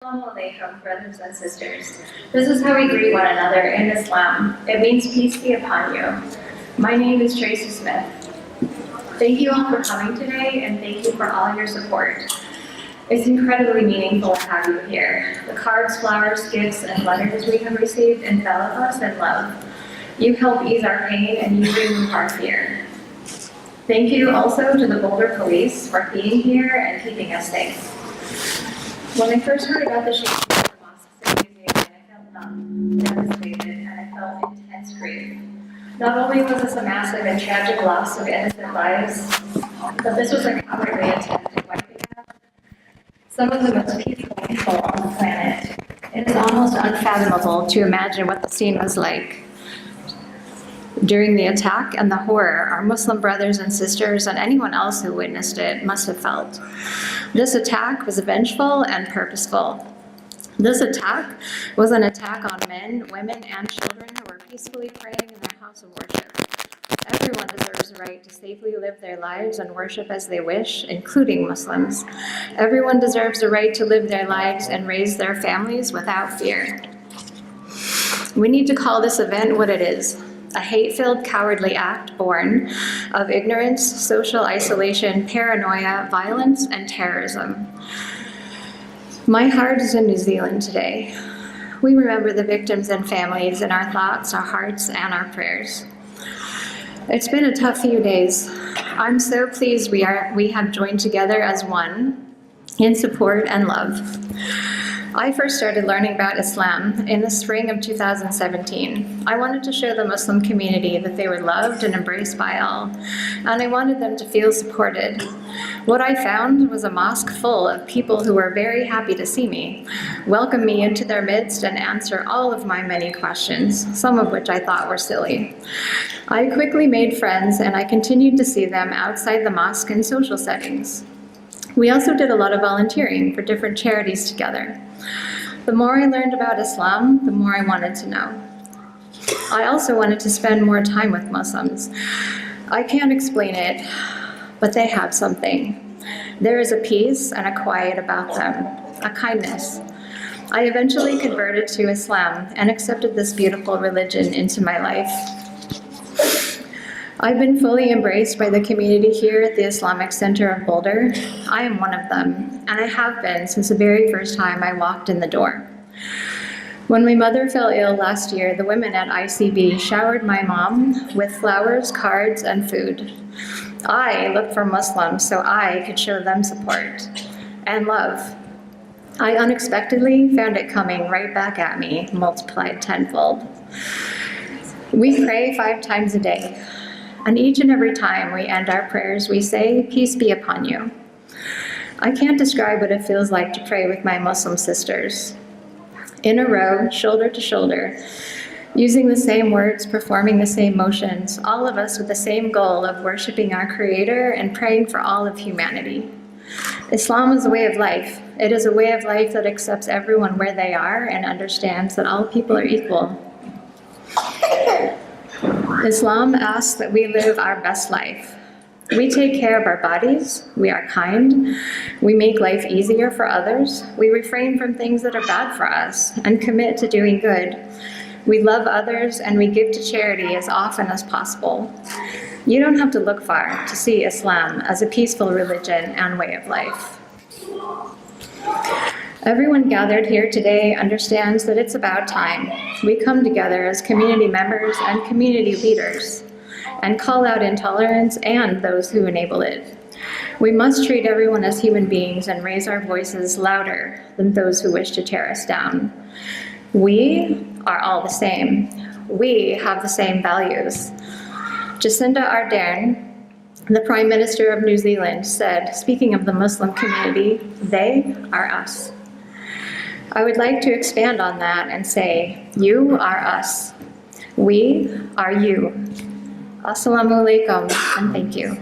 Assalamu alaikum, brothers and sisters. This is how we greet one another in Islam. It means peace be upon you. My name is Tracy Smith. Thank you all for coming today, and thank you for all your support. It's incredibly meaningful to have you here. The cards, flowers, gifts, and letters we have received envelop us in love. You help ease our pain, and you remove our fear. Thank you also to the Boulder police for being here and keeping us safe. When I first heard about the shooting of the mosque in New Zealand, I felt numb, devastated, and I felt intense grief. Not only was this a massive and tragic loss of innocent lives, but this was a cowardly attempt at wiping out some of the most peaceful people on the planet. It is almost unfathomable to imagine what the scene was like during the attack and the horror our Muslim brothers and sisters and anyone else who witnessed it must have felt. This attack was vengeful and purposeful. This attack was an attack on men, women, and children who were peacefully praying in their house of worship. Everyone deserves the right to safely live their lives and worship as they wish, including Muslims. Everyone deserves the right to live their lives and raise their families without fear. We need to call this event what it is: a hate-filled, cowardly act born of ignorance, social isolation, paranoia, violence, and terrorism. My heart is in New Zealand today. We remember the victims and families in our thoughts, our hearts, and our prayers. It's been a tough few days. I'm so pleased we have joined together as one in support and love. I first started learning about Islam in the spring of 2017. I wanted to show the Muslim community that they were loved and embraced by all, and I wanted them to feel supported. What I found was a mosque full of people who were very happy to see me, welcome me into their midst, and answer all of my many questions, some of which I thought were silly. I quickly made friends, and I continued to see them outside the mosque in social settings. We also did a lot of volunteering for different charities together. The more I learned about Islam, the more I wanted to know. I also wanted to spend more time with Muslims. I can't explain it, but they have something. There is a peace and a quiet about them, a kindness. I eventually converted to Islam and accepted this beautiful religion into my life. I've been fully embraced by the community here at the Islamic Center of Boulder. I am one of them, and I have been since the very first time I walked in the door. When my mother fell ill last year, the women at ICB showered my mom with flowers, cards, and food. I looked for Muslims so I could show them support and love. I unexpectedly found it coming right back at me, multiplied tenfold. We pray 5 times a day. And each and every time we end our prayers, we say, "Peace be upon you." I can't describe what it feels like to pray with my Muslim sisters. In a row, shoulder to shoulder, using the same words, performing the same motions, all of us with the same goal of worshiping our Creator and praying for all of humanity. Islam is a way of life. It is a way of life that accepts everyone where they are and understands that all people are equal. Islam asks that we live our best life. We take care of our bodies, we are kind, we make life easier for others, we refrain from things that are bad for us, and commit to doing good. We love others, and we give to charity as often as possible. You don't have to look far to see Islam as a peaceful religion and way of life. Everyone gathered here today understands that it's about time we come together as community members and community leaders and call out intolerance and those who enable it. We must treat everyone as human beings and raise our voices louder than those who wish to tear us down. We are all the same. We have the same values. Jacinda Ardern, the Prime Minister of New Zealand, said, speaking of the Muslim community, "They are us." I would like to expand on that and say, you are us. We are you. Assalamu alaikum, and thank you.